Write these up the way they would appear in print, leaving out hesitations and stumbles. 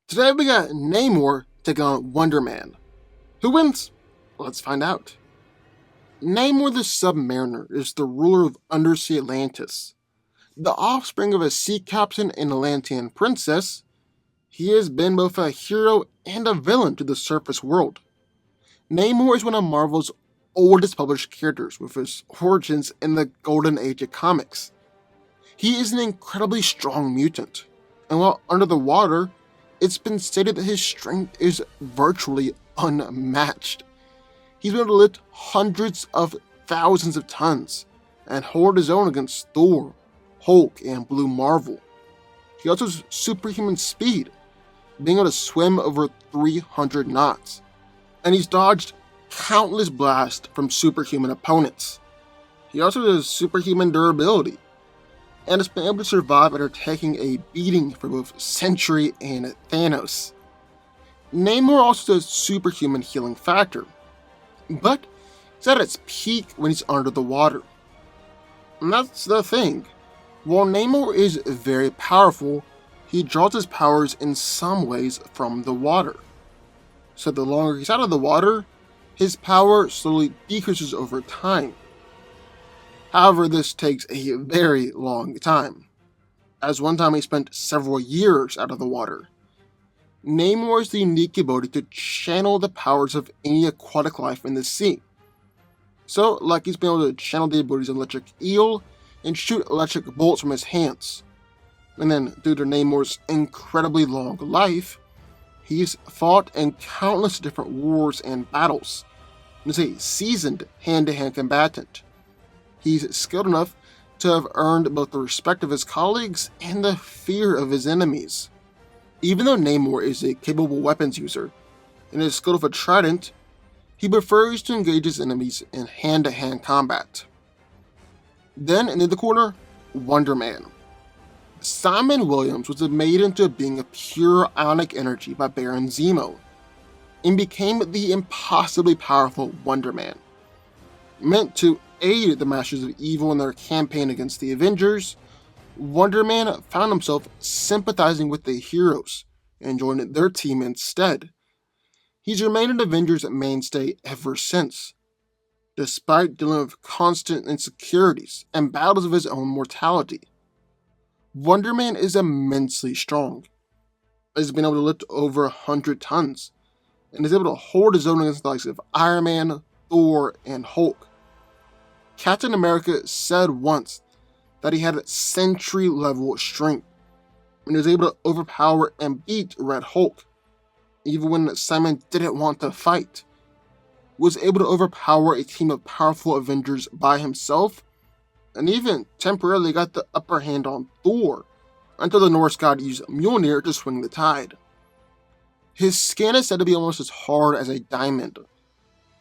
Today we got Namor taking on Wonder Man. Who wins? Let's find out. Namor the Submariner is the ruler of undersea Atlantis. The offspring of a sea captain and Atlantean princess, he has been both a hero and a villain to the surface world. Namor is one of Marvel's oldest published characters, with his origins in the Golden Age of comics. He is an incredibly strong mutant, and while under the water, it's been stated that his strength is virtually unmatched. He's been able to lift hundreds of thousands of tons and hold his own against Thor, Hulk, and Blue Marvel. He also has superhuman speed, being able to swim over 300 knots, and he's dodged countless blasts from superhuman opponents. He also has superhuman durability, and has been able to survive after taking a beating from both Sentry and Thanos. Namor also has superhuman healing factor, but it's at its peak when he's under the water. And that's the thing. While Namor is very powerful, he draws his powers in some ways from the water. So the longer he's out of the water, his power slowly decreases over time. However, this takes a very long time, as one time he spent several years out of the water. Namor has the unique ability to channel the powers of any aquatic life in the sea. So, like he's been able to channel the abilities of electric eel and shoot electric bolts from his hands. And then, due to Namor's incredibly long life, he's fought in countless different wars and battles, and is a seasoned hand-to-hand combatant. He's skilled enough to have earned both the respect of his colleagues and the fear of his enemies. Even though Namor is a capable weapons user and is skilled with a trident, he prefers to engage his enemies in hand-to-hand combat. Then, in the corner, Wonder Man. Simon Williams was made into a being of pure ionic energy by Baron Zemo, and became the impossibly powerful Wonder Man. Meant to aid the Masters of Evil in their campaign against the Avengers, Wonder Man found himself sympathizing with the heroes and joined their team instead. He's remained an Avengers mainstay ever since, despite dealing with constant insecurities and battles of his own mortality. Wonder Man is immensely strong. He's been able to lift over 100 tons, and is able to hold his own against the likes of Iron Man, Thor, and Hulk. Captain America said once that he had Sentry-level strength, and was able to overpower and beat Red Hulk, even when Simon didn't want to fight. Was able to overpower a team of powerful Avengers by himself, and even temporarily got the upper hand on Thor, until the Norse god used Mjolnir to swing the tide. His skin is said to be almost as hard as a diamond,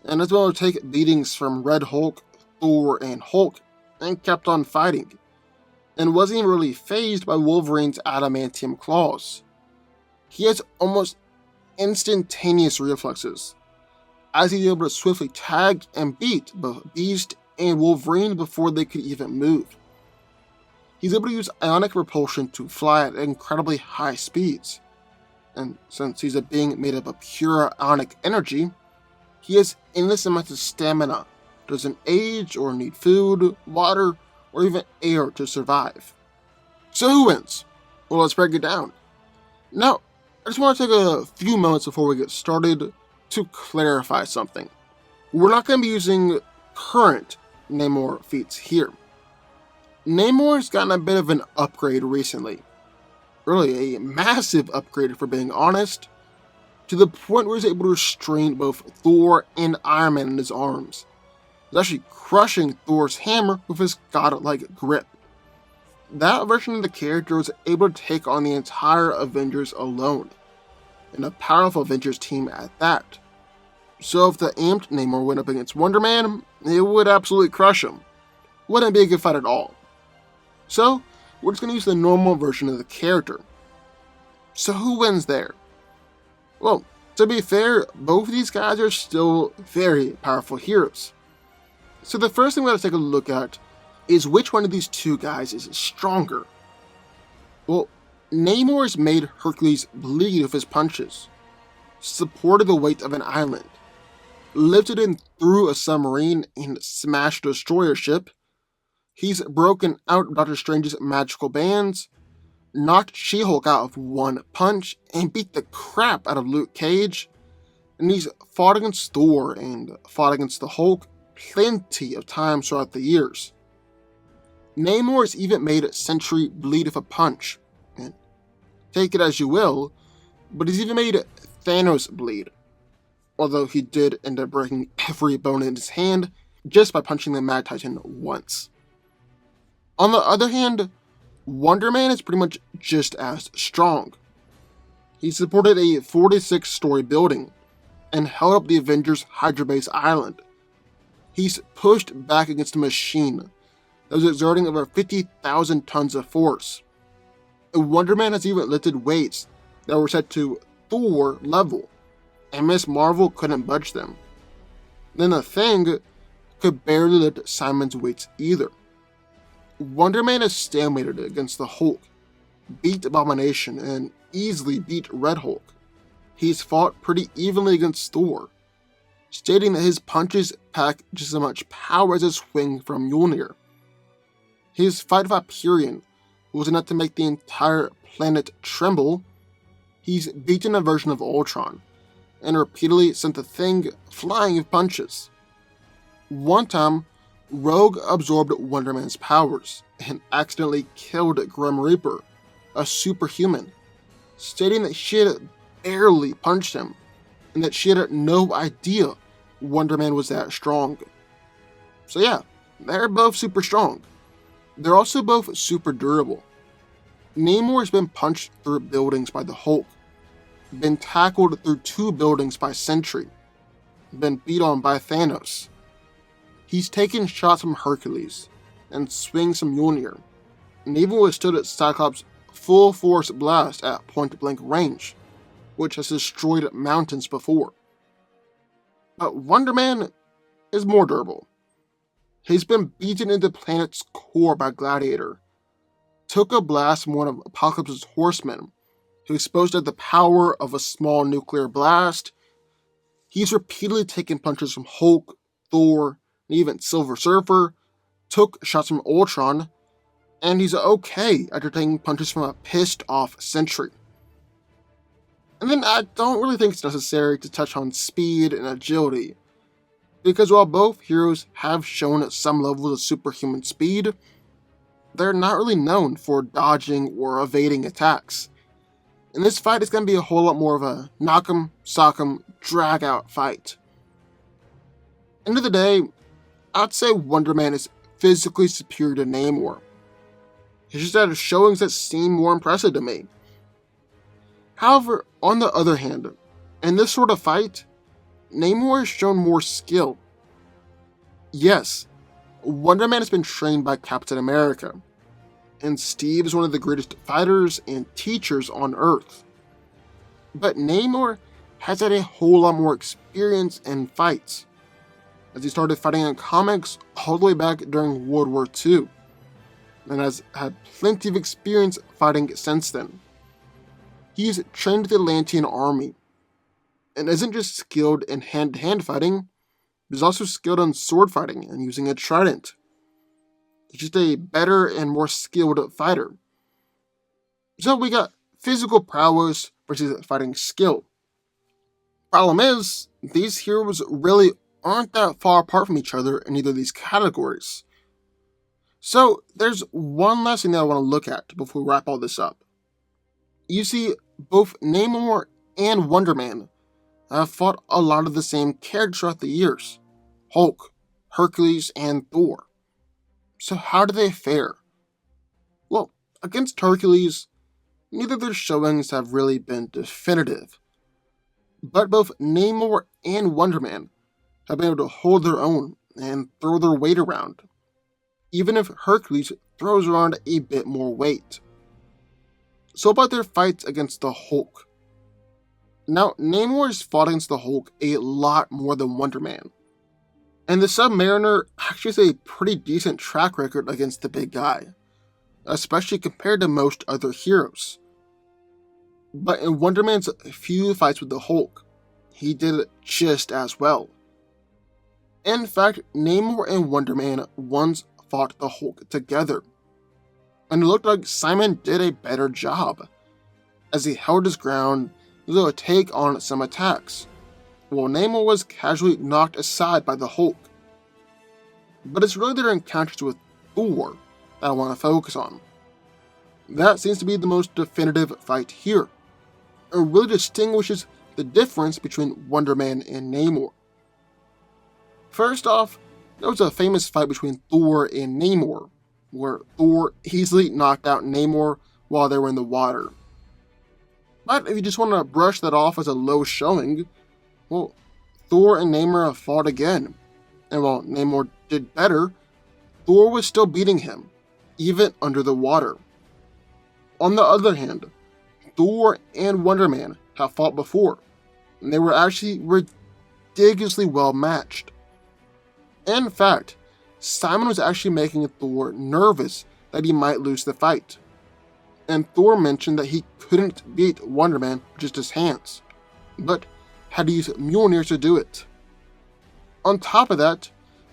and has been able to take beatings from Red Hulk, Thor, and Hulk, and kept on fighting, and wasn't even really fazed by Wolverine's adamantium claws. He has almost instantaneous reflexes, as he's able to swiftly tag and beat both Beast and Wolverine before they could even move. He's able to use ionic propulsion to fly at incredibly high speeds, and since he's a being made up of pure ionic energy, he has endless amounts of stamina, doesn't age or need food, water, or even air to survive. So who wins? Well, let's break it down. Now, I just want to take a few moments before we get started to clarify something. We're not going to be using current Namor feats here. Namor has gotten a bit of an upgrade recently. Really, a massive upgrade if we're being honest, to the point where he's able to restrain both Thor and Iron Man in his arms. He's actually crushing Thor's hammer with his godlike grip. That version of the character was able to take on the entire Avengers alone, and a powerful Avengers team at that. So if the amped Namor went up against Wonder Man, it would absolutely crush him. Wouldn't be a good fight at all. So, we're just going to use the normal version of the character. So who wins there? Well, to be fair, both of these guys are still very powerful heroes. So the first thing we have to take a look at is which one of these two guys is stronger. Well, Namor's made Hercules bleed with his punches, supported the weight of an island, lifted him through a submarine and smashed a destroyer ship. He's broken out Doctor Strange's magical bands, knocked She-Hulk out with one punch, and beat the crap out of Luke Cage. And he's fought against Thor and fought against the Hulk plenty of times throughout the years. Namor's even made Sentry bleed with a punch, and take it as you will, but he's even made Thanos bleed, although he did end up breaking every bone in his hand just by punching the Mad Titan once. On the other hand, Wonder Man is pretty much just as strong. He supported a 46-story building and held up the Avengers' Hydra Base Island. He's pushed back against a machine that was exerting over 50,000 tons of force. And Wonder Man has even lifted weights that were set to Thor level, and Miss Marvel couldn't budge them. Then the Thing could barely lift Simon's weights either. Wonder Man is stalemated against the Hulk, beat Abomination, and easily beat Red Hulk. He's fought pretty evenly against Thor, stating that his punches pack just as much power as a swing from Mjolnir. His fight with Hyperion was enough to make the entire planet tremble. He's beaten a version of Ultron, and repeatedly sent the Thing flying with punches. One time, Rogue absorbed Wonder Man's powers and accidentally killed Grim Reaper, a superhuman, stating that she had barely punched him, and that she had no idea Wonder Man was that strong. So yeah, they're both super strong. They're also both super durable. Namor has been punched through buildings by the Hulk, been tackled through 2 buildings by Sentry, been beat on by Thanos. He's taken shots from Hercules, and swings from Mjolnir, and even withstood Cyclops' full force blast at point blank range, which has destroyed mountains before. But Wonder Man is more durable. He's been beaten into the planet's core by Gladiator, took a blast from one of Apocalypse's horsemen, who exposed the power of a small nuclear blast. He's repeatedly taken punches from Hulk, Thor, and even Silver Surfer, took shots from Ultron, and he's okay after taking punches from a pissed off Sentry. And then I don't really think it's necessary to touch on speed and agility, because while both heroes have shown some levels of superhuman speed, they're not really known for dodging or evading attacks. In this fight, it's going to be a whole lot more of a knock 'em, sock 'em, drag out fight. End of the day, I'd say Wonder Man is physically superior to Namor. He's just had showings that seem more impressive to me. However, on the other hand, in this sort of fight, Namor has shown more skill. Yes, Wonder Man has been trained by Captain America, and Steve is one of the greatest fighters and teachers on Earth. But Namor has had a whole lot more experience in fights, as he started fighting in comics all the way back during World War II, and has had plenty of experience fighting since then. He's trained the Atlantean army, and isn't just skilled in hand-to-hand fighting, but is also skilled in sword fighting and using a trident. He's just a better and more skilled fighter. So we got physical prowess versus fighting skill. Problem is, these heroes really aren't that far apart from each other in either of these categories. So there's one last thing that I want to look at before we wrap all this up. You see, both Namor and Wonder Man have fought a lot of the same characters throughout the years: Hulk, Hercules, and Thor. So how do they fare? Well, against Hercules, neither of their showings have really been definitive. But both Namor and Wonder Man have been able to hold their own and throw their weight around, even if Hercules throws around a bit more weight. So about their fights against the Hulk. Now, Namor has fought against the Hulk a lot more than Wonder Man, and the Submariner actually has a pretty decent track record against the big guy, especially compared to most other heroes. But in Wonder Man's few fights with the Hulk, he did it just as well. In fact, Namor and Wonder Man once fought the Hulk together, and it looked like Simon did a better job, as he held his ground to take on some attacks, while Namor was casually knocked aside by the Hulk. But it's really their encounters with Thor that I want to focus on. That seems to be the most definitive fight here. It really distinguishes the difference between Wonder Man and Namor. First off, there was a famous fight between Thor and Namor, where Thor easily knocked out Namor while they were in the water. But if you just want to brush that off as a low showing, well, Thor and Namor have fought again, and while Namor did better, Thor was still beating him, even under the water. On the other hand, Thor and Wonder Man have fought before, and they were actually ridiculously well matched. In fact, Simon was actually making Thor nervous that he might lose the fight, and Thor mentioned that he couldn't beat Wonder Man with just his hands, but had to use Mjolnir to do it. On top of that,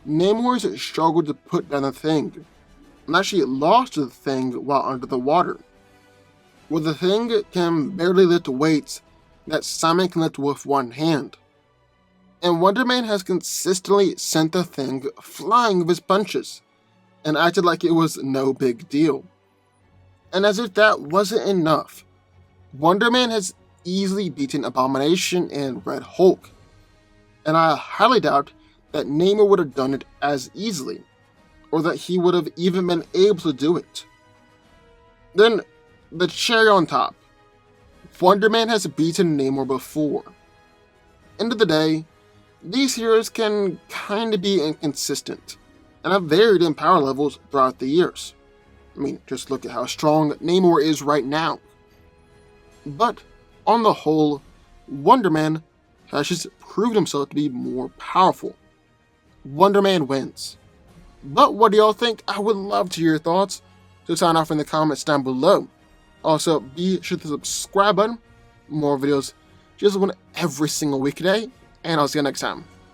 Namor struggled to put down the Thing, and actually lost the Thing while under the water. Well, the Thing can barely lift weights that Simon can lift with one hand, and Wonder Man has consistently sent the Thing flying with his punches, and acted like it was no big deal. And as if that wasn't enough, Wonder Man has easily beaten Abomination and Red Hulk, and I highly doubt that Namor would have done it as easily, or that he would have even been able to do it. Then, the cherry on top, Wonder Man has beaten Namor before. End of the day, these heroes can kinda be inconsistent, and have varied in power levels throughout the years. I mean, just look at how strong Namor is right now. But, on the whole, Wonder Man has just proved himself to be more powerful. Wonder Man wins. But what do y'all think? I would love to hear your thoughts, so sign off in the comments down below. Also, be sure to subscribe button, more videos just one every single weekday, and I'll see you next time.